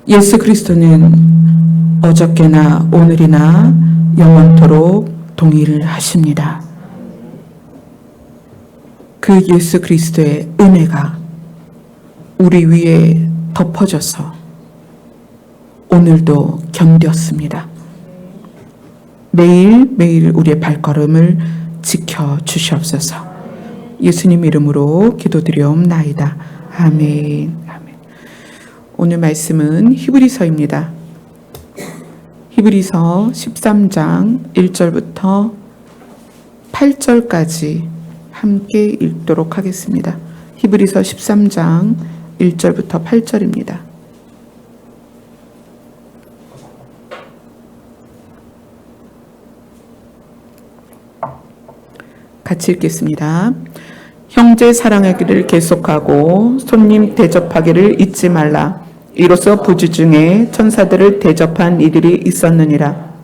예수 그리스도는 어저께나 오늘이나 영원토록 동일하십니다. 그 예수 그리스도의 은혜가 우리 위에 덮어져서 오늘도 견뎠습니다. 매일매일 우리의 발걸음을 지켜주시옵소서. 예수님 이름으로 기도드리옵나이다. 아멘. 아멘. 오늘 말씀은 히브리서입니다. 히브리서 13장 1절부터 8절까지 함께 읽도록 하겠습니다. 히브리서 13장 1절부터 8절입니다. 같이 읽겠습니다. 형제 사랑하기를 계속하고 손님 대접하기를 잊지 말라. 이로써 부주 중에 천사들을 대접한 이들이 있었느니라.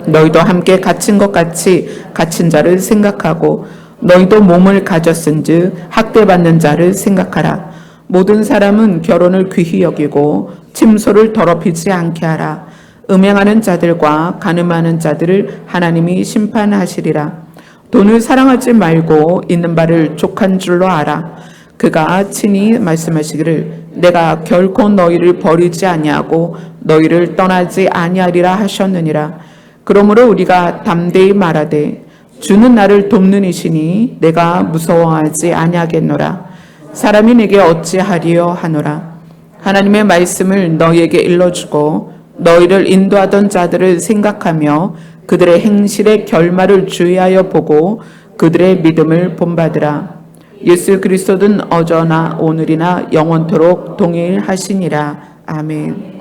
너희도 함께 갇힌 것 같이 갇힌 자를 생각하고 너희도 몸을 가졌은즉 학대받는 자를 생각하라. 모든 사람은 결혼을 귀히 여기고 침소를 더럽히지 않게 하라. 음행하는 자들과 간음하는 자들을 하나님이 심판하시리라. 돈을 사랑하지 말고 있는 바를 족한 줄로 알아. 그가 친히 말씀하시기를 내가 결코 너희를 버리지 아니하고 너희를 떠나지 아니하리라 하셨느니라. 그러므로 우리가 담대히 말하되 주는 나를 돕는 이시니 내가 무서워하지 아니하겠노라. 사람이 내게 어찌하리요 하노라. 하나님의 말씀을 너희에게 일러주고 너희를 인도하던 자들을 생각하며 그들의 행실의 결말을 주의하여 보고 그들의 믿음을 본받으라. 예수 그리스도는 어제나 오늘이나 영원토록 동일하시니라. 아멘.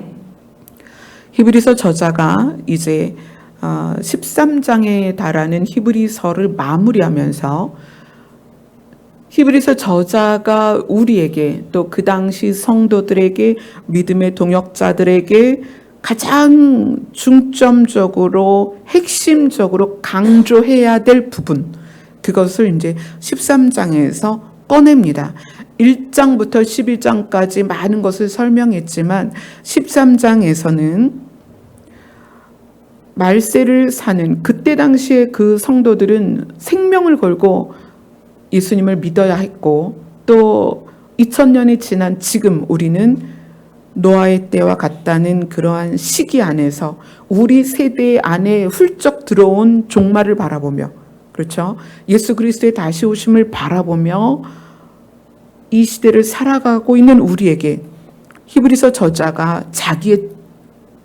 히브리서 저자가 이제 13장에 달하는 히브리서를 마무리하면서 히브리서 저자가 우리에게 또 그 당시 성도들에게 믿음의 동역자들에게 가장 중점적으로 핵심적으로 강조해야 될 부분, 그것을 이제 13장에서 꺼냅니다. 1장부터 11장까지 많은 것을 설명했지만 13장에서는 말세를 사는 그때 당시에 그 성도들은 생명을 걸고 예수님을 믿어야 했고, 또 2000년이 지난 지금 우리는 노아의 때와 같다는 그러한 시기 안에서 우리 세대 안에 훌쩍 들어온 종말을 바라보며, 그렇죠? 예수 그리스도의 다시 오심을 바라보며 이 시대를 살아가고 있는 우리에게 히브리서 저자가 자기의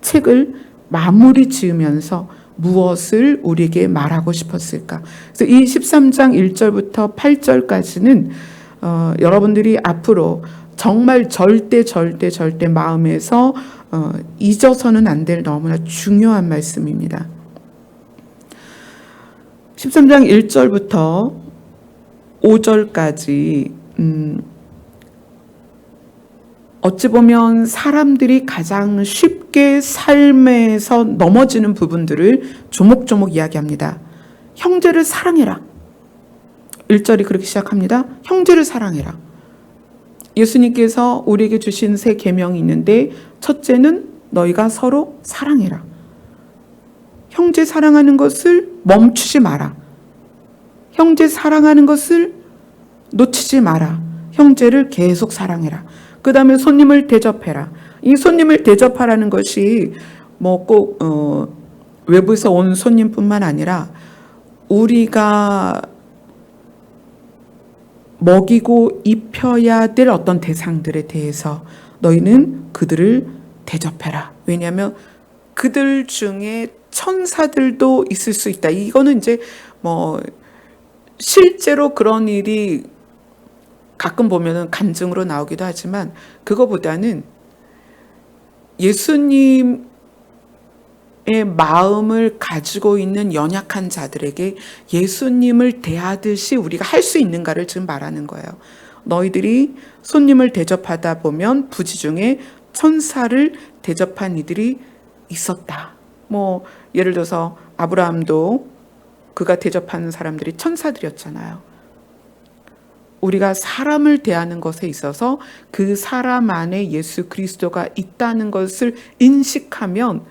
책을 마무리 지으면서 무엇을 우리에게 말하고 싶었을까? 그래서 이 13장 1절부터 8절까지는 여러분들이 앞으로 정말 절대 마음에서 잊어서는 안 될 너무나 중요한 말씀입니다. 13장 1절부터 5절까지 어찌 보면 사람들이 가장 쉽게 삶에서 넘어지는 부분들을 조목조목 이야기합니다. 형제를 사랑해라. 1절이 그렇게 시작합니다. 형제를 사랑해라. 예수님께서 우리에게 주신 세 계명이 있는데 첫째는 너희가 서로 사랑해라. 형제 사랑하는 것을 멈추지 마라. 형제 사랑하는 것을 놓치지 마라. 형제를 계속 사랑해라. 그 다음에 손님을 대접해라. 이 손님을 대접하라는 것이 뭐 꼭 외부에서 온 손님뿐만 아니라 우리가 먹이고 입혀야 될 어떤 대상들에 대해서 너희는 그들을 대접해라. 왜냐하면 그들 중에 천사들도 있을 수 있다. 이거는 이제 뭐 실제로 그런 일이 가끔 보면은 간증으로 나오기도 하지만 그거보다는 예수님의 마음을 가지고 있는 연약한 자들에게 예수님을 대하듯이 우리가 할 수 있는가를 지금 말하는 거예요. 너희들이 손님을 대접하다 보면 부지 중에 천사를 대접한 이들이 있었다. 뭐 예를 들어서 아브라함도 그가 대접하는 사람들이 천사들이었잖아요. 우리가 사람을 대하는 것에 있어서 그 사람 안에 예수 그리스도가 있다는 것을 인식하면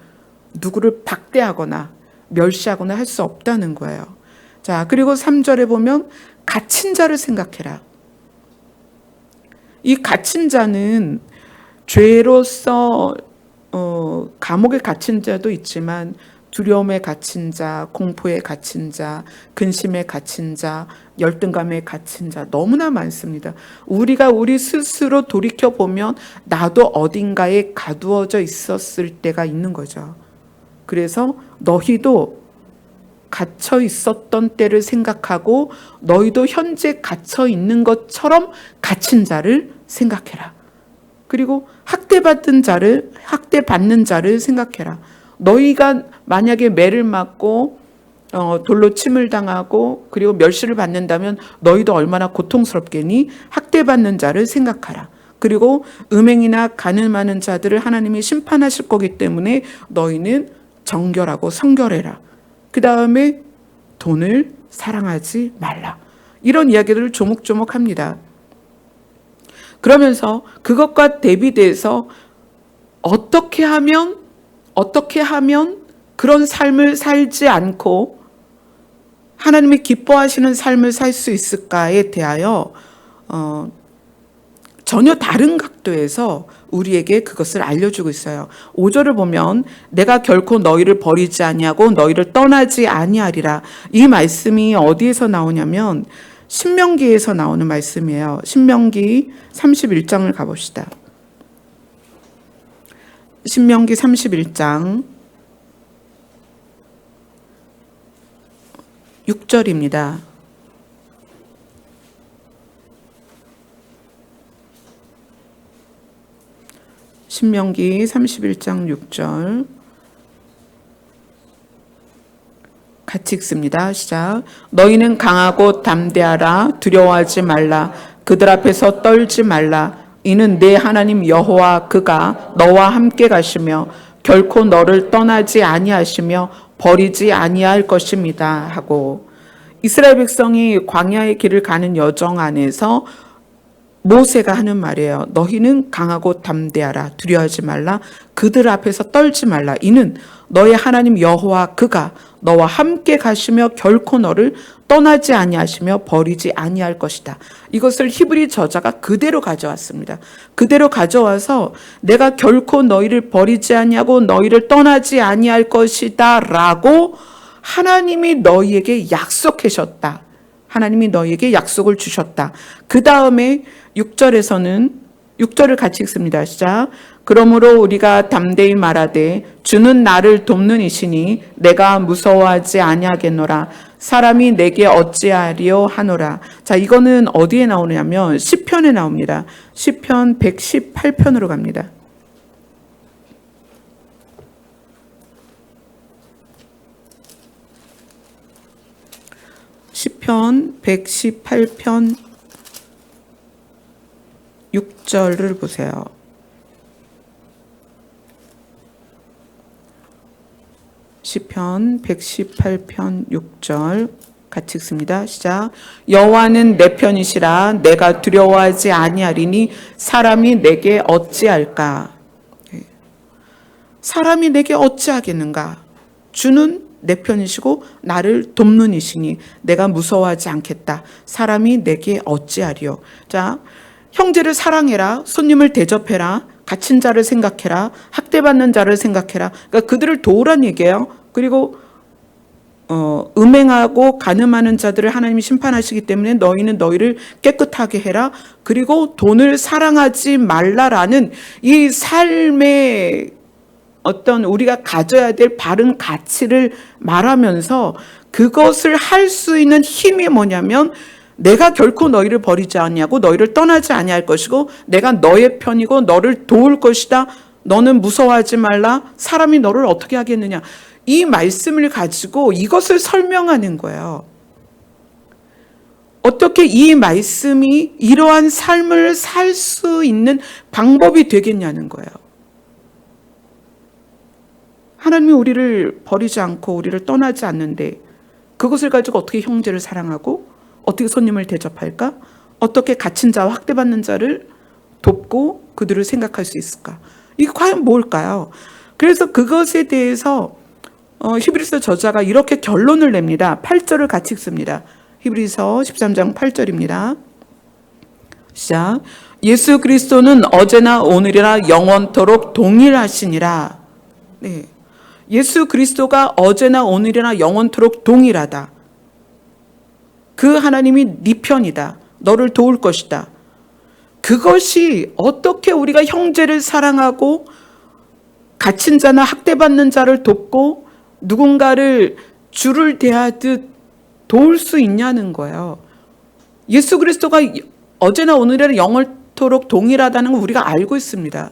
누구를 박대하거나 멸시하거나 할 수 없다는 거예요. 자, 그리고 3절에 보면 갇힌 자를 생각해라. 이 갇힌 자는 죄로서 감옥에 갇힌 자도 있지만 두려움에 갇힌 자, 공포에 갇힌 자, 근심에 갇힌 자, 열등감에 갇힌 자 너무나 많습니다. 우리가 우리 스스로 돌이켜보면 나도 어딘가에 가두어져 있었을 때가 있는 거죠. 그래서 너희도 갇혀 있었던 때를 생각하고 너희도 현재 갇혀 있는 것처럼 갇힌 자를 생각해라. 그리고 학대받는 자를 생각해라. 너희가 만약에 매를 맞고 돌로 침을 당하고 그리고 멸시를 받는다면 너희도 얼마나 고통스럽겠니? 학대받는 자를 생각하라. 그리고 음행이나 간음하는 자들을 하나님이 심판하실 거기 때문에 너희는 정결하고 성결해라. 그 다음에 돈을 사랑하지 말라. 이런 이야기들을 조목조목 합니다. 그러면서 그것과 대비돼서 어떻게 하면 그런 삶을 살지 않고 하나님이 기뻐하시는 삶을 살 수 있을까에 대하여 전혀 다른 각도에서 우리에게 그것을 알려주고 있어요. 5절을 보면 내가 결코 너희를 버리지 아니하고 너희를 떠나지 아니하리라. 이 말씀이 어디에서 나오냐면 신명기에서 나오는 말씀이에요. 신명기 31장을 가봅시다. 신명기 31장 6절입니다. 신명기 31장 6절 같이 읽습니다. 시작. 너희는 강하고 담대하라. 두려워하지 말라. 그들 앞에서 떨지 말라. 이는 내 하나님 여호와 그가 너와 함께 가시며 결코 너를 떠나지 아니하시며 버리지 아니할 것입니다 하고, 이스라엘 백성이 광야의 길을 가는 여정 안에서 모세가 하는 말이에요. 너희는 강하고 담대하라. 두려워하지 말라. 그들 앞에서 떨지 말라. 이는 너의 하나님 여호와 그가 너와 함께 가시며 결코 너를 떠나지 아니하시며 버리지 아니할 것이다. 이것을 히브리 저자가 그대로 가져왔습니다. 그대로 가져와서 내가 결코 너희를 버리지 아니하고 너희를 떠나지 아니할 것이다 라고 하나님이 너희에게 약속하셨다. 하나님이 너희에게 약속을 주셨다. 그 다음에 6절을 같이 읽습니다. 시작. 그러므로 우리가 담대히 말하되 주는 나를 돕는 이시니 내가 무서워하지 아니하겠노라. 사람이 내게 어찌하리요 하노라. 자, 이거는 어디에 나오냐면 시편에 나옵니다. 시편 118편으로 갑니다. 시편 118편 6절을 보세요. 시편 118편 6절 같이 읽습니다. 시작. 여호와는 내 편이시라. 내가 두려워하지 아니하리니 사람이 내게 어찌할까? 사람이 내게 어찌하겠는가? 주는 내 편이시고 나를 돕는 이시니 내가 무서워하지 않겠다. 사람이 내게 어찌하리요? 자, 형제를 사랑해라. 손님을 대접해라. 갇힌 자를 생각해라. 학대받는 자를 생각해라. 그러니까 그들을 도우란 얘기예요. 그리고 음행하고 간음하는 자들을 하나님이 심판하시기 때문에 너희는 너희를 깨끗하게 해라. 그리고 돈을 사랑하지 말라라는 이 삶의 어떤 우리가 가져야 될 바른 가치를 말하면서 그것을 할 수 있는 힘이 뭐냐면 내가 결코 너희를 버리지 아니하고 너희를 떠나지 아니할 것이고 내가 너의 편이고 너를 도울 것이다. 너는 무서워하지 말라. 사람이 너를 어떻게 하겠느냐. 이 말씀을 가지고 이것을 설명하는 거예요. 어떻게 이 말씀이 이러한 삶을 살 수 있는 방법이 되겠냐는 거예요. 하나님이 우리를 버리지 않고 우리를 떠나지 않는데 그것을 가지고 어떻게 형제를 사랑하고 어떻게 손님을 대접할까? 어떻게 갇힌 자와 학대받는 자를 돕고 그들을 생각할 수 있을까? 이게 과연 뭘까요? 그래서 그것에 대해서 히브리서 저자가 이렇게 결론을 냅니다. 8절을 같이 읽습니다. 히브리서 13장 8절입니다. 시작. 예수 그리스도는 어제나 오늘이나 영원토록 동일하시니라. 네. 예수 그리스도가 어제나 오늘이나 영원토록 동일하다. 그 하나님이 네 편이다. 너를 도울 것이다. 그것이 어떻게 우리가 형제를 사랑하고 갇힌 자나 학대받는 자를 돕고 누군가를 주를 대하듯 도울 수 있냐는 거예요. 예수 그리스도가 어제나 오늘이나 영원토록 동일하다는 걸 우리가 알고 있습니다.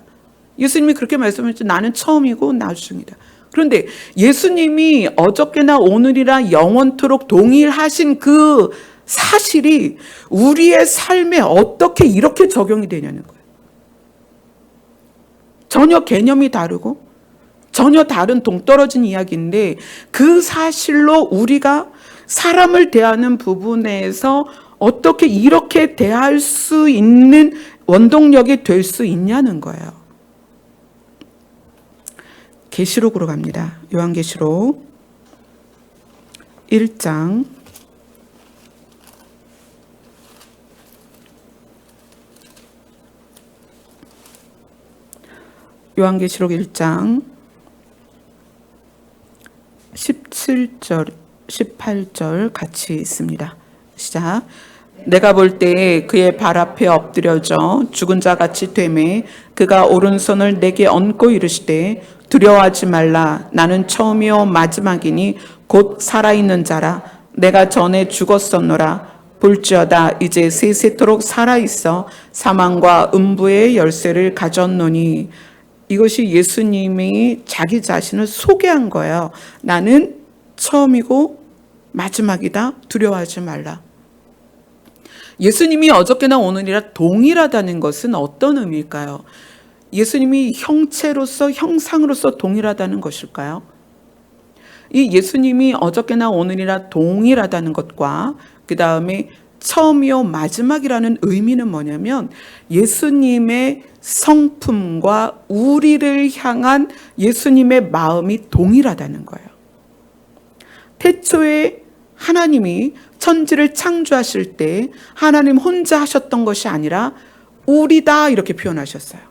예수님이 그렇게 말씀하셨죠. 나는 처음이고 나중이다. 그런데 예수님이 어저께나 오늘이나 영원토록 동일하신 그 사실이 우리의 삶에 어떻게 이렇게 적용이 되냐는 거예요. 전혀 개념이 다르고 전혀 다른 동떨어진 이야기인데 그 사실로 우리가 사람을 대하는 부분에서 어떻게 이렇게 대할 수 있는 원동력이 될 수 있냐는 거예요. 계시록으로 갑니다. 요한계시록 1장 17절 18절 같이 있습니다. 시작. 내가 볼 때 그의 발 앞에 엎드려져 죽은 자 같이 되매 그가 오른손을 내게 얹고 이르시되 두려워하지 말라. 나는 처음이요 마지막이니 곧 살아있는 자라. 내가 전에 죽었었노라. 볼지어다 이제 세세토록 살아있어 사망과 음부의 열쇠를 가졌노니. 이것이 예수님이 자기 자신을 소개한 거예요. 나는 처음이고 마지막이다. 두려워하지 말라. 예수님이 어저께나 오늘이라 동일하다는 것은 어떤 의미일까요? 예수님이 형체로서 형상으로서 동일하다는 것일까요? 이 예수님이 어저께나 오늘이라 동일하다는 것과 그 다음에 처음이요 마지막이라는 의미는 뭐냐면 예수님의 성품과 우리를 향한 예수님의 마음이 동일하다는 거예요. 태초에 하나님이 천지를 창조하실 때 하나님 혼자 하셨던 것이 아니라 우리다 이렇게 표현하셨어요.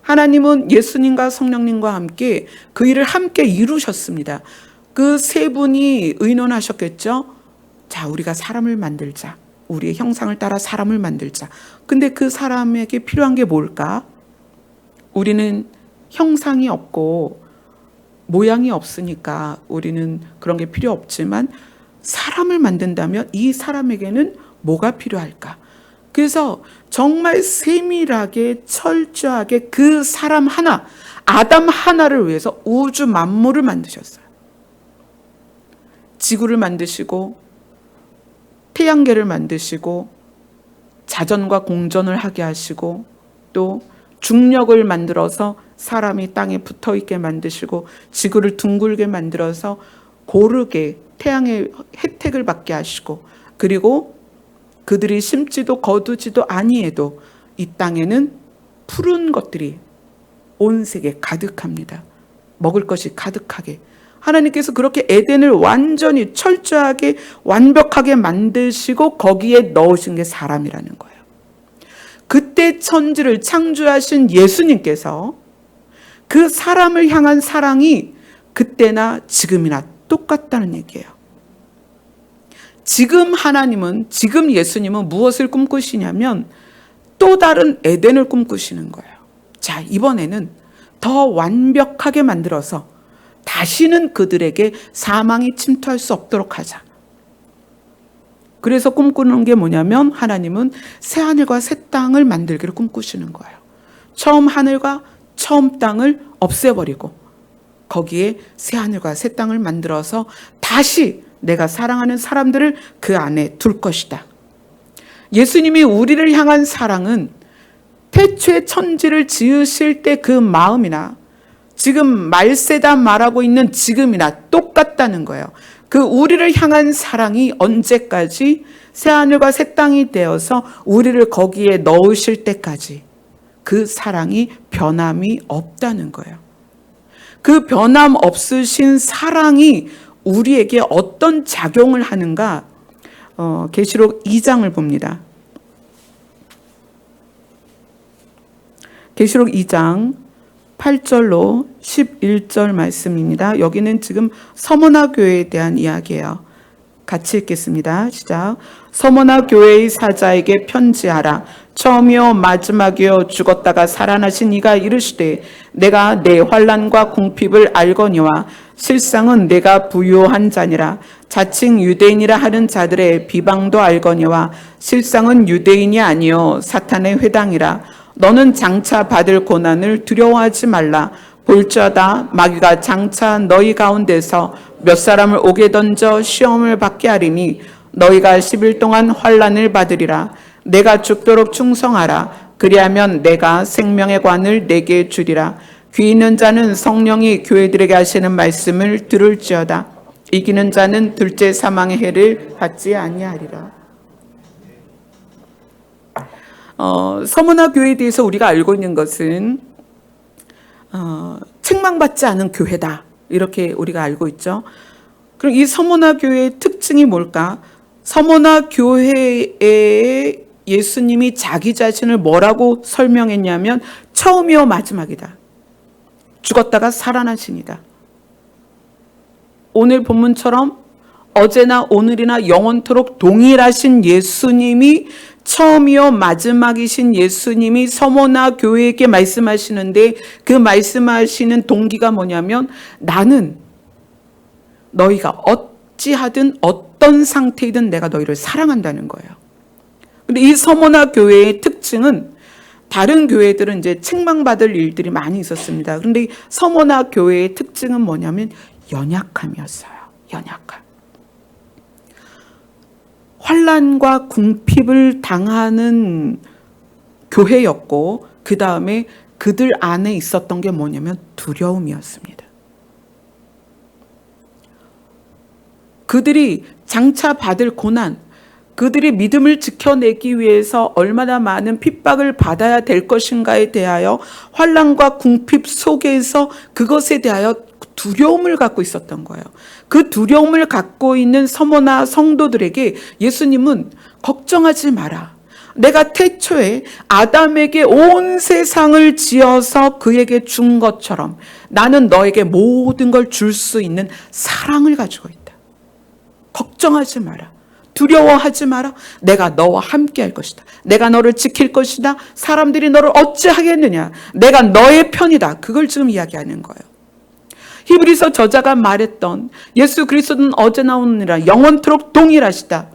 하나님은 예수님과 성령님과 함께 그 일을 함께 이루셨습니다. 그 세 분이 의논하셨겠죠. 자, 우리가 사람을 만들자. 우리의 형상을 따라 사람을 만들자. 근데 그 사람에게 필요한 게 뭘까? 우리는 형상이 없고 모양이 없으니까 우리는 그런 게 필요 없지만 사람을 만든다면 이 사람에게는 뭐가 필요할까? 그래서 정말 세밀하게 철저하게 그 사람 하나, 아담 하나를 위해서 우주 만물을 만드셨어요. 지구를 만드시고 태양계를 만드시고 자전과 공전을 하게 하시고 또 중력을 만들어서 사람이 땅에 붙어있게 만드시고 지구를 둥글게 만들어서 고르게 태양의 혜택을 받게 하시고 그리고 그들이 심지도 거두지도 아니해도 이 땅에는 푸른 것들이 온 세계 가득합니다. 먹을 것이 가득하게. 하나님께서 그렇게 에덴을 완전히 철저하게 완벽하게 만드시고 거기에 넣으신 게 사람이라는 거예요. 그때 천지를 창조하신 예수님께서 그 사람을 향한 사랑이 그때나 지금이나 똑같다는 얘기예요. 지금 하나님은, 지금 예수님은 무엇을 꿈꾸시냐면 또 다른 에덴을 꿈꾸시는 거예요. 자, 이번에는 더 완벽하게 만들어서 다시는 그들에게 사망이 침투할 수 없도록 하자. 그래서 꿈꾸는 게 뭐냐면 하나님은 새 하늘과 새 땅을 만들기를 꿈꾸시는 거예요. 처음 하늘과 처음 땅을 없애버리고 거기에 새 하늘과 새 땅을 만들어서 다시 내가 사랑하는 사람들을 그 안에 둘 것이다. 예수님이 우리를 향한 사랑은 태초에 천지를 지으실 때 그 마음이나 지금 말세다 말하고 있는 지금이나 똑같다는 거예요. 그 우리를 향한 사랑이 언제까지 새 하늘과 새 땅이 되어서 우리를 거기에 넣으실 때까지 그 사랑이 변함이 없다는 거예요. 그 변함 없으신 사랑이 우리에게 어떤 작용을 하는가? 계시록 2장을 봅니다. 계시록 2장 8절로 11절 말씀입니다. 여기는 지금 서머나 교회에 대한 이야기예요. 같이 읽겠습니다. 시작. 서머나 교회의 사자에게 편지하라. 처음이요 마지막이요 죽었다가 살아나신 이가 이르시되 내가 내 환난과 궁핍을 알거니와 실상은 내가 부유한 자니라. 자칭 유대인이라 하는 자들의 비방도 알거니와 실상은 유대인이 아니요 사탄의 회당이라. 너는 장차 받을 고난을 두려워하지 말라. 볼지어다 마귀가 장차 너희 가운데서 몇 사람을 옥에 던져 시험을 받게 하리니 너희가 10일 동안 환난을 받으리라. 내가 죽도록 충성하라. 그리하면 내가 생명의 관을 내게 주리라. 귀 있는 자는 성령이 교회들에게 하시는 말씀을 들을지어다. 이기는 자는 둘째 사망의 해를 받지 아니하리라. 서머나 교회에 대해서 우리가 알고 있는 것은 책망받지 않은 교회다. 이렇게 우리가 알고 있죠. 그럼 이 서머나 교회의 특징이 뭘까? 서머나 교회에 예수님이 자기 자신을 뭐라고 설명했냐면 처음이요 마지막이다. 죽었다가 살아나신이다. 오늘 본문처럼 어제나 오늘이나 영원토록 동일하신 예수님이 처음이요 마지막이신 예수님이 서머나 교회에게 말씀하시는데 그 말씀하시는 동기가 뭐냐면 나는 너희가 어찌하든 어떤 상태이든 내가 너희를 사랑한다는 거예요. 근데 이 서머나 교회의 특징은 다른 교회들은 이제 책망받을 일들이 많이 있었습니다. 그런데 이 서머나 교회의 특징은 뭐냐면 연약함이었어요. 연약함. 환난과 궁핍을 당하는 교회였고 그 다음에 그들 안에 있었던 게 뭐냐면 두려움이었습니다. 그들이 장차 받을 고난, 그들이 믿음을 지켜내기 위해서 얼마나 많은 핍박을 받아야 될 것인가에 대하여 환난과 궁핍 속에서 그것에 대하여 두려움을 갖고 있었던 거예요. 그 두려움을 갖고 있는 서머나 성도들에게 예수님은 걱정하지 마라. 내가 태초에 아담에게 온 세상을 지어서 그에게 준 것처럼 나는 너에게 모든 걸 줄 수 있는 사랑을 가지고 있다. 걱정하지 마라. 두려워하지 마라. 내가 너와 함께 할 것이다. 내가 너를 지킬 것이다. 사람들이 너를 어찌하겠느냐. 내가 너의 편이다. 그걸 지금 이야기하는 거예요. 히브리서 저자가 말했던 예수 그리스도는 어제나 오늘이라 영원토록 동일하시다.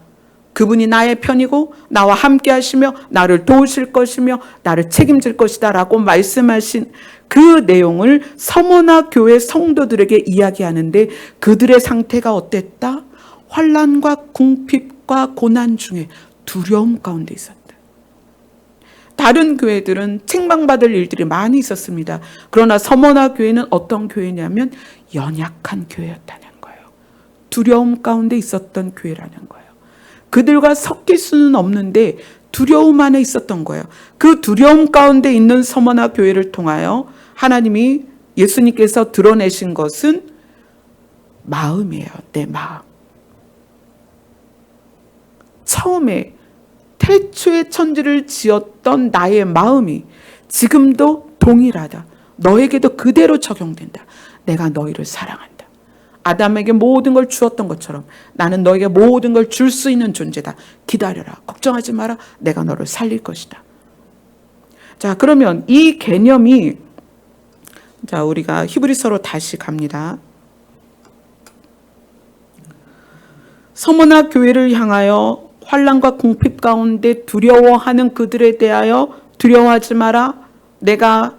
그분이 나의 편이고 나와 함께 하시며 나를 도우실 것이며 나를 책임질 것이다 라고 말씀하신 그 내용을 서머나 교회 성도들에게 이야기하는데 그들의 상태가 어땠다? 환난과 궁핍과 고난 중에 두려움 가운데 있었다. 다른 교회들은 책망받을 일들이 많이 있었습니다. 그러나 서머나 교회는 어떤 교회냐면 연약한 교회였다는 거예요. 두려움 가운데 있었던 교회라는 거예요. 그들과 섞일 수는 없는데 두려움 안에 있었던 거예요. 그 두려움 가운데 있는 서머나 교회를 통하여 하나님이 예수님께서 드러내신 것은 마음이에요. 내 마음. 처음에 태초에 천지를 지었던 나의 마음이 지금도 동일하다. 너에게도 그대로 적용된다. 내가 너희를 사랑한다. 아담에게 모든 걸 주었던 것처럼 나는 너에게 모든 걸 줄 수 있는 존재다. 기다려라. 걱정하지 마라. 내가 너를 살릴 것이다. 자, 그러면 이 개념이 우리가 히브리서로 다시 갑니다. 서머나 교회를 향하여 환난과 궁핍 가운데 두려워하는 그들에 대하여 두려워하지 마라. 내가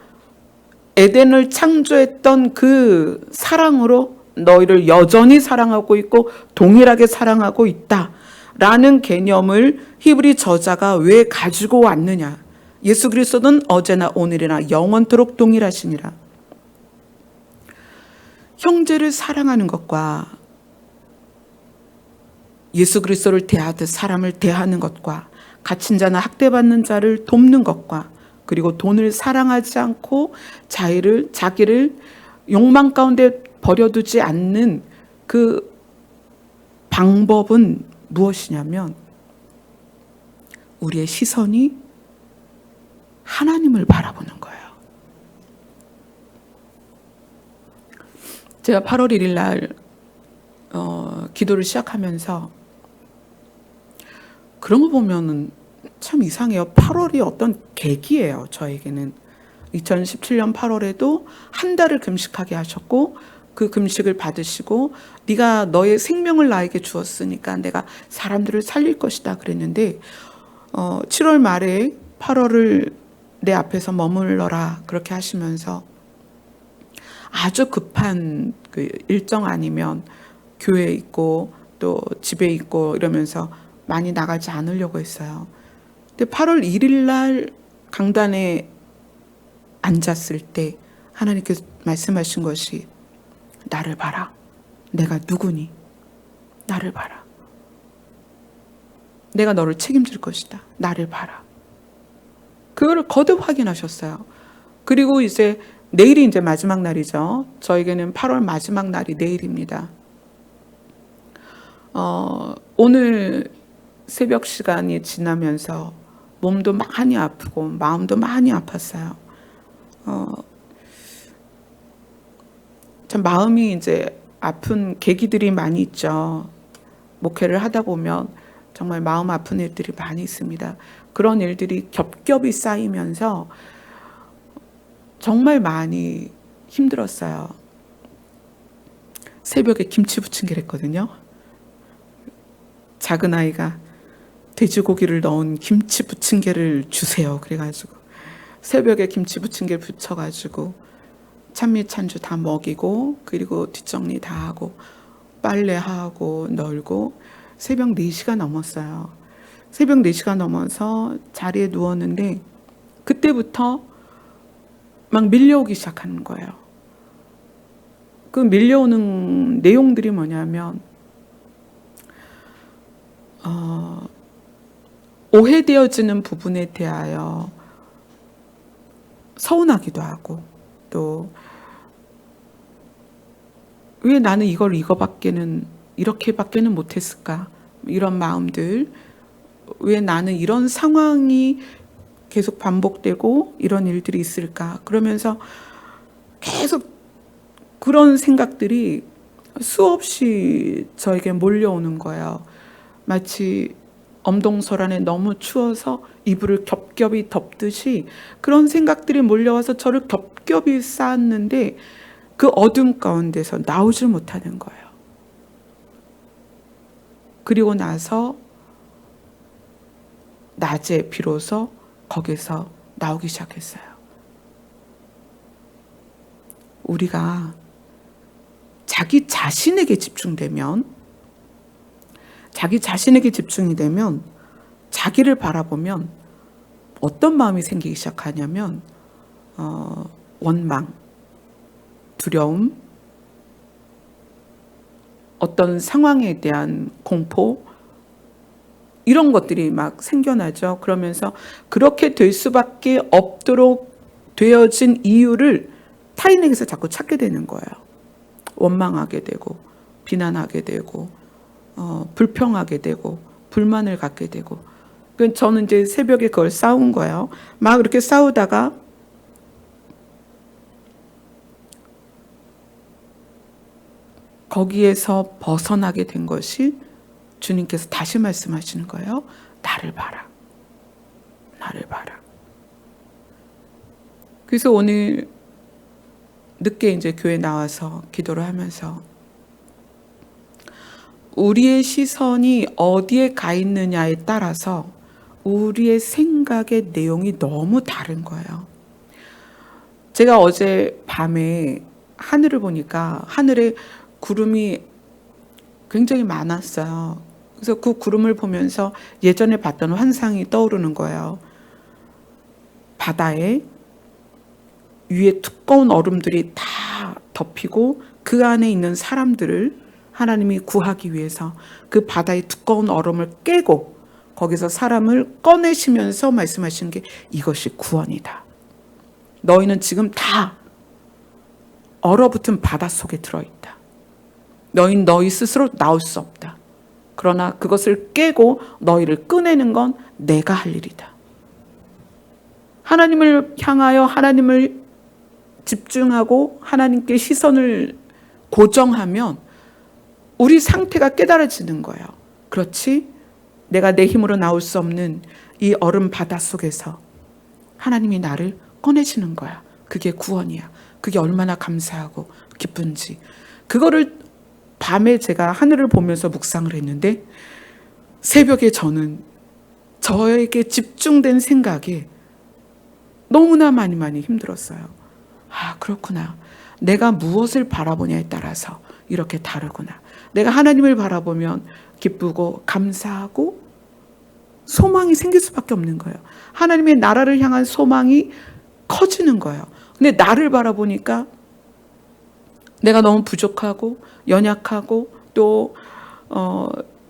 에덴을 창조했던 그 사랑으로 너희를 여전히 사랑하고 있고 동일하게 사랑하고 있다. 라는 개념을 히브리 저자가 왜 가지고 왔느냐. 예수 그리스도는 어제나 오늘이나 영원토록 동일하시니라. 형제를 사랑하는 것과 예수 그리스도를 대하듯 사람을 대하는 것과 갇힌 자나 학대받는 자를 돕는 것과 그리고 돈을 사랑하지 않고 자기를 욕망 가운데 버려두지 않는 그 방법은 무엇이냐면 우리의 시선이 하나님을 바라보는 거예요. 제가 8월 1일 날 기도를 시작하면서 그런 거 보면은 참 이상해요. 8월이 어떤 계기예요. 저에게는 2017년 8월에도 한 달을 금식하게 하셨고 그 금식을 받으시고 네가 너의 생명을 나에게 주었으니까 내가 사람들을 살릴 것이다 그랬는데 7월 말에 8월을 내 앞에서 머물러라 그렇게 하시면서 아주 급한 그 일정 아니면 교회에 있고 또 집에 있고 이러면서 많이 나가지 않으려고 했어요. 근데 8월 1일 날 강단에 앉았을 때 하나님께서 말씀하신 것이 나를 봐라. 내가 누구니? 나를 봐라. 내가 너를 책임질 것이다. 나를 봐라. 그거를 거듭 확인하셨어요. 그리고 이제 내일이 이제 마지막 날이죠. 저에게는 8월 마지막 날이 내일입니다. 오늘 새벽 시간이 지나면서 몸도 많이 아프고 마음도 많이 아팠어요. 참 마음이 이제 아픈 계기들이 많이 있죠. 목회를 하다 보면 정말 마음 아픈 일들이 많이 있습니다. 그런 일들이 겹겹이 쌓이면서 정말 많이 힘들었어요. 새벽에 김치 부침개를 했거든요. 작은 아이가 돼지고기를 넣은 김치 부침개를 주세요. 그래가지고 새벽에 김치 부침개 부쳐가지고 찬미 찬주 다 먹이고 그리고 뒷정리 다 하고 빨래하고 널고 새벽 4시가 넘었어요. 새벽 4시가 넘어서 자리에 누웠는데 그때부터 막 밀려오기 시작하는 거예요. 그 밀려오는 내용들이 뭐냐면 오해되어지는 부분에 대하여 서운하기도 하고 또 왜 나는 이렇게밖에는 못했을까 이런 마음들, 왜 나는 이런 상황이 계속 반복되고 이런 일들이 있을까 그러면서 계속 그런 생각들이 수없이 저에게 몰려오는 거예요. 마치 엄동설 안에 너무 추워서 이불을 겹겹이 덮듯이 그런 생각들이 몰려와서 저를 겹겹이 쌓았는데 그 어둠 가운데서 나오질 못하는 거예요. 그리고 나서 낮에 비로소 거기서 나오기 시작했어요. 우리가 자기 자신에게 집중이 되면 자기를 바라보면 어떤 마음이 생기기 시작하냐면 원망, 두려움, 어떤 상황에 대한 공포 이런 것들이 막 생겨나죠. 그러면서 그렇게 될 수밖에 없도록 되어진 이유를 타인에게서 자꾸 찾게 되는 거예요. 원망하게 되고 비난하게 되고 불평하게 되고 불만을 갖게 되고. 저는 이제 새벽에 그걸 싸운 거예요. 막 이렇게 싸우다가 거기에서 벗어나게 된 것이 주님께서 다시 말씀하시는 거예요. 나를 봐라. 나를 봐라. 그래서 오늘 늦게 이제 교회 나와서 기도를 하면서 우리의 시선이 어디에 가 있느냐에 따라서 우리의 생각의 내용이 너무 다른 거예요. 제가 어제 밤에 하늘을 보니까 하늘에 구름이 굉장히 많았어요. 그래서 그 구름을 보면서 예전에 봤던 환상이 떠오르는 거예요. 바다에 위에 두꺼운 얼음들이 다 덮이고 그 안에 있는 사람들을 하나님이 구하기 위해서 그 바다의 두꺼운 얼음을 깨고 거기서 사람을 꺼내시면서 말씀하시는 게 이것이 구원이다. 너희는 지금 다 얼어붙은 바다 속에 들어있다. 너희는 너희 스스로 나올 수 없다. 그러나 그것을 깨고 너희를 꺼내는 건 내가 할 일이다. 하나님을 향하여 하나님을 집중하고 하나님께 시선을 고정하면 우리 상태가 깨달아지는 거예요. 그렇지? 내가 내 힘으로 나올 수 없는 이 얼음 바다 속에서 하나님이 나를 꺼내시는 거야. 그게 구원이야. 그게 얼마나 감사하고 기쁜지. 그거를 밤에 제가 하늘을 보면서 묵상을 했는데 새벽에 저는 저에게 집중된 생각에 너무나 많이 힘들었어요. 아, 그렇구나. 내가 무엇을 바라보냐에 따라서 이렇게 다르구나. 내가 하나님을 바라보면 기쁘고 감사하고 소망이 생길 수밖에 없는 거예요. 하나님의 나라를 향한 소망이 커지는 거예요. 근데 나를 바라보니까 내가 너무 부족하고 연약하고 또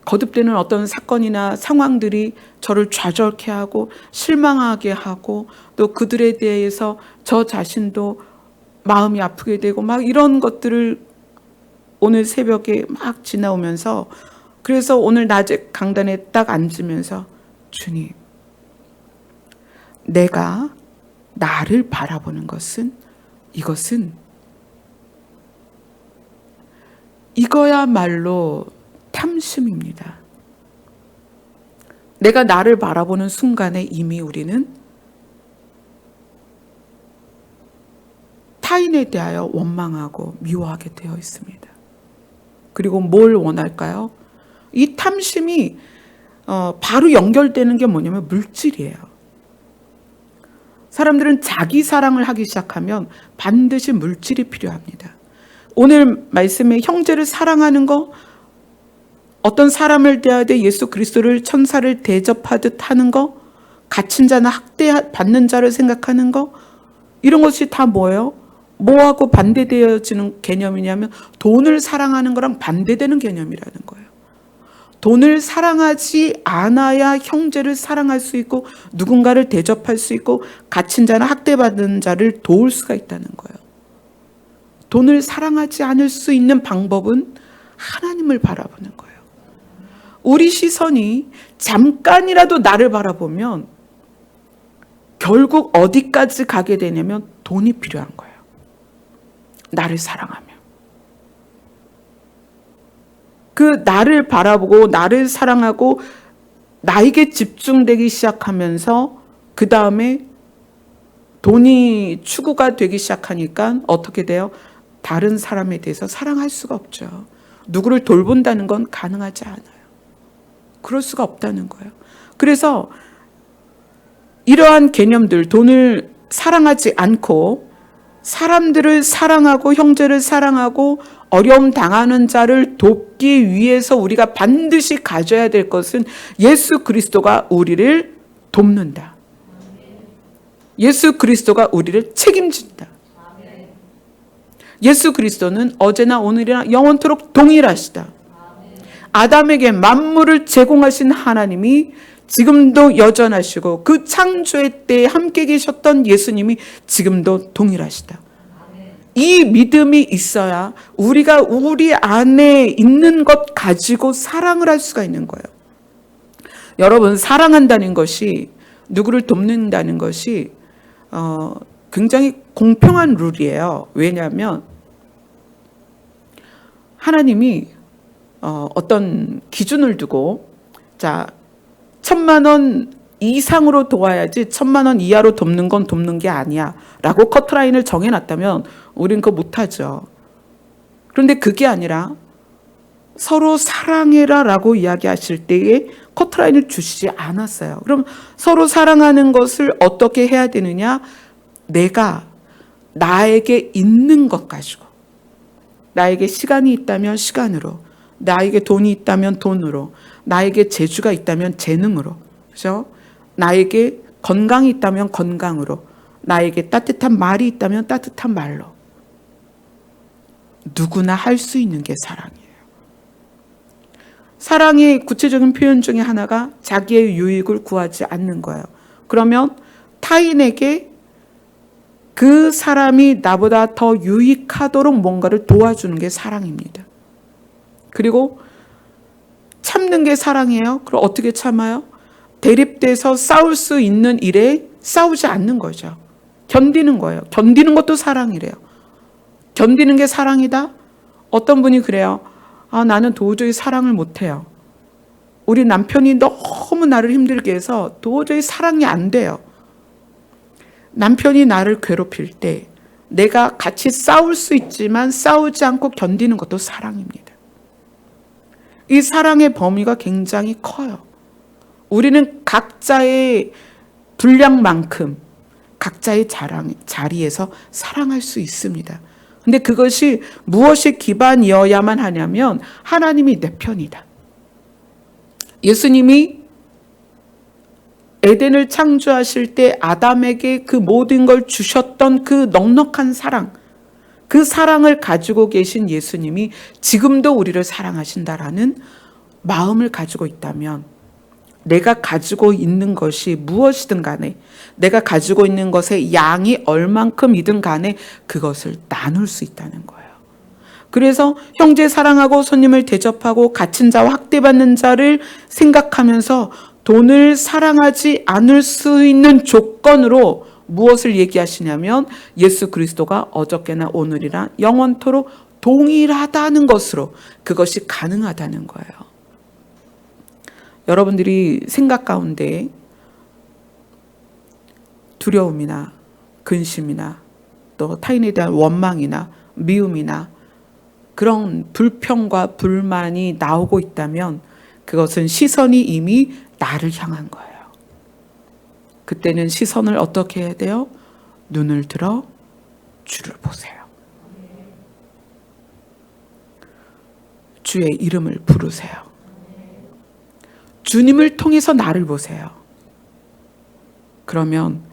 거듭되는 어떤 사건이나 상황들이 저를 좌절케 하고 실망하게 하고 또 그들에 대해서 저 자신도 마음이 아프게 되고 막 이런 것들을 오늘 새벽에 막 지나오면서 그래서 오늘 낮에 강단에 딱 앉으면서 주님, 내가 나를 바라보는 것은 이거야말로 탐심입니다. 내가 나를 바라보는 순간에 이미 우리는 타인에 대하여 원망하고 미워하게 되어 있습니다. 그리고 뭘 원할까요? 이 탐심이 바로 연결되는 게 뭐냐면 물질이에요. 사람들은 자기 사랑을 하기 시작하면 반드시 물질이 필요합니다. 오늘 말씀에 형제를 사랑하는 거, 어떤 사람을 대하되 예수 그리스도를 천사를 대접하듯 하는 거, 갇힌 자나 학대받는 자를 생각하는 거, 이런 것이 다 뭐예요? 뭐하고 반대되어지는 개념이냐면 돈을 사랑하는 거랑 반대되는 개념이라는 거예요. 돈을 사랑하지 않아야 형제를 사랑할 수 있고 누군가를 대접할 수 있고 갇힌 자나 학대받는 자를 도울 수가 있다는 거예요. 돈을 사랑하지 않을 수 있는 방법은 하나님을 바라보는 거예요. 우리 시선이 잠깐이라도 나를 바라보면 결국 어디까지 가게 되냐면 돈이 필요한 거예요. 나를 사랑하면. 그 나를 바라보고 나를 사랑하고 나에게 집중되기 시작하면서 그 다음에 돈이 추구가 되기 시작하니까 어떻게 돼요? 다른 사람에 대해서 사랑할 수가 없죠. 누구를 돌본다는 건 가능하지 않아요. 그럴 수가 없다는 거예요. 그래서 이러한 개념들, 돈을 사랑하지 않고 사람들을 사랑하고 형제를 사랑하고 어려움 당하는 자를 돕기 위해서 우리가 반드시 가져야 될 것은 예수 그리스도가 우리를 돕는다. 예수 그리스도가 우리를 책임진다. 예수 그리스도는 어제나 오늘이나 영원토록 동일하시다. 아담에게 만물을 제공하신 하나님이 지금도 여전하시고 그 창조의 때에 함께 계셨던 예수님이 지금도 동일하시다. 이 믿음이 있어야 우리가 우리 안에 있는 것 가지고 사랑을 할 수가 있는 거예요. 여러분, 사랑한다는 것이, 누구를 돕는다는 것이 굉장히 공평한 룰이에요. 왜냐하면 하나님이 어떤 기준을 두고, 자, 1,000만 원 이상으로 도와야지 1,000만 원 이하로 돕는 건 돕는 게 아니야 라고 커트라인을 정해놨다면 우린 그거 못하죠. 그런데 그게 아니라 서로 사랑해라 라고 이야기하실 때에 커트라인을 주시지 않았어요. 그럼 서로 사랑하는 것을 어떻게 해야 되느냐? 내가 나에게 있는 것 가지고, 나에게 시간이 있다면 시간으로, 나에게 돈이 있다면 돈으로, 나에게 재주가 있다면 재능으로, 그죠? 나에게 건강이 있다면 건강으로, 나에게 따뜻한 말이 있다면 따뜻한 말로. 누구나 할 수 있는 게 사랑이에요. 사랑의 구체적인 표현 중에 하나가 자기의 유익을 구하지 않는 거예요. 그러면 타인에게 그 사람이 나보다 더 유익하도록 뭔가를 도와주는 게 사랑입니다. 그리고 참는 게 사랑이에요. 그럼 어떻게 참아요? 대립돼서 싸울 수 있는 일에 싸우지 않는 거죠. 견디는 거예요. 견디는 것도 사랑이래요. 견디는 게 사랑이다? 어떤 분이 그래요. 나는 도저히 사랑을 못해요. 우리 남편이 너무 나를 힘들게 해서 도저히 사랑이 안 돼요. 남편이 나를 괴롭힐 때 내가 같이 싸울 수 있지만 싸우지 않고 견디는 것도 사랑입니다. 이 사랑의 범위가 굉장히 커요. 우리는 각자의 분량만큼 각자의 자리에서 사랑할 수 있습니다. 근데 그것이 무엇이 기반이어야만 하냐면 하나님이 내 편이다. 예수님이 에덴을 창조하실 때 아담에게 그 모든 걸 주셨던 그 넉넉한 사랑, 그 사랑을 가지고 계신 예수님이 지금도 우리를 사랑하신다라는 마음을 가지고 있다면 내가 가지고 있는 것이 무엇이든 간에 내가 가지고 있는 것의 양이 얼만큼이든 간에 그것을 나눌 수 있다는 거예요. 그래서 형제 사랑하고 손님을 대접하고 갇힌 자와 학대받는 자를 생각하면서 돈을 사랑하지 않을 수 있는 조건으로 무엇을 얘기하시냐면 예수 그리스도가 어저께나 오늘이나 영원토록 동일하다는 것으로 그것이 가능하다는 거예요. 여러분들이 생각 가운데 두려움이나 근심이나 또 타인에 대한 원망이나 미움이나 그런 불평과 불만이 나오고 있다면 그것은 시선이 이미 나를 향한 거예요. 그때는 시선을 어떻게 해야 돼요? 눈을 들어 주를 보세요. 주의 이름을 부르세요. 주님을 통해서 나를 보세요. 그러면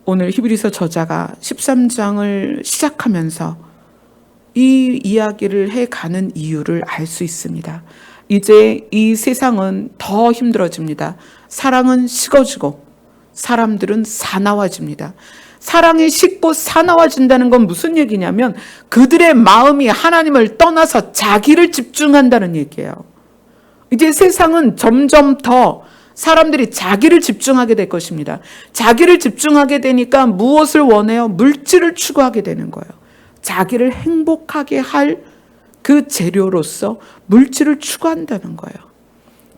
오늘 히브리서 저자가 13장을 시작하면서 이 이야기를 해가는 이유를 알 수 있습니다. 이제 이 세상은 더 힘들어집니다. 사랑은 식어지고 사람들은 사나워집니다. 사랑이 식고 사나워진다는 건 무슨 얘기냐면 그들의 마음이 하나님을 떠나서 자기를 집중한다는 얘기예요. 이제 세상은 점점 더 사람들이 자기를 집중하게 될 것입니다. 자기를 집중하게 되니까 무엇을 원해요? 물질을 추구하게 되는 거예요. 자기를 행복하게 할 그 재료로서 물질을 추구한다는 거예요.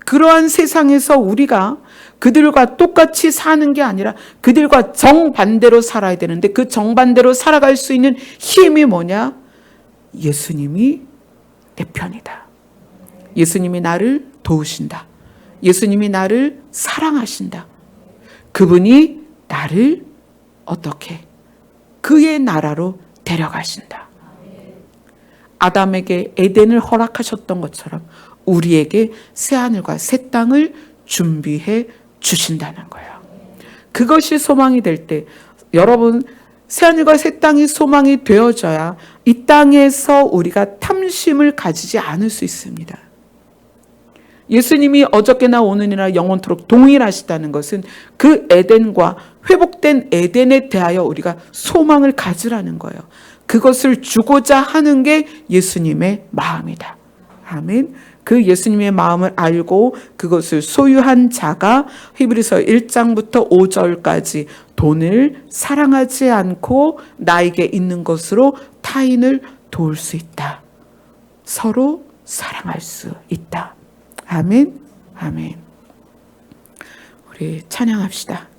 그러한 세상에서 우리가 그들과 똑같이 사는 게 아니라 그들과 정반대로 살아야 되는데 그 정반대로 살아갈 수 있는 힘이 뭐냐? 예수님이 내 편이다. 예수님이 나를 도우신다. 예수님이 나를 사랑하신다. 그분이 나를 어떻게? 그의 나라로 데려가신다. 아담에게 에덴을 허락하셨던 것처럼 우리에게 새하늘과 새 땅을 준비해 주신다는 거예요. 그것이 소망이 될 때 여러분 새하늘과 새 땅이 소망이 되어져야 이 땅에서 우리가 탐심을 가지지 않을 수 있습니다. 예수님이 어저께나 오늘이나 영원토록 동일하시다는 것은 그 에덴과 회복된 에덴에 대하여 우리가 소망을 가지라는 거예요. 그것을 주고자 하는 게 예수님의 마음이다. 아멘. 그 예수님의 마음을 알고 그것을 소유한 자가 히브리서 1장부터 5절까지 돈을 사랑하지 않고 나에게 있는 것으로 타인을 도울 수 있다. 서로 사랑할 수 있다. 아멘. 아멘. 우리 찬양합시다.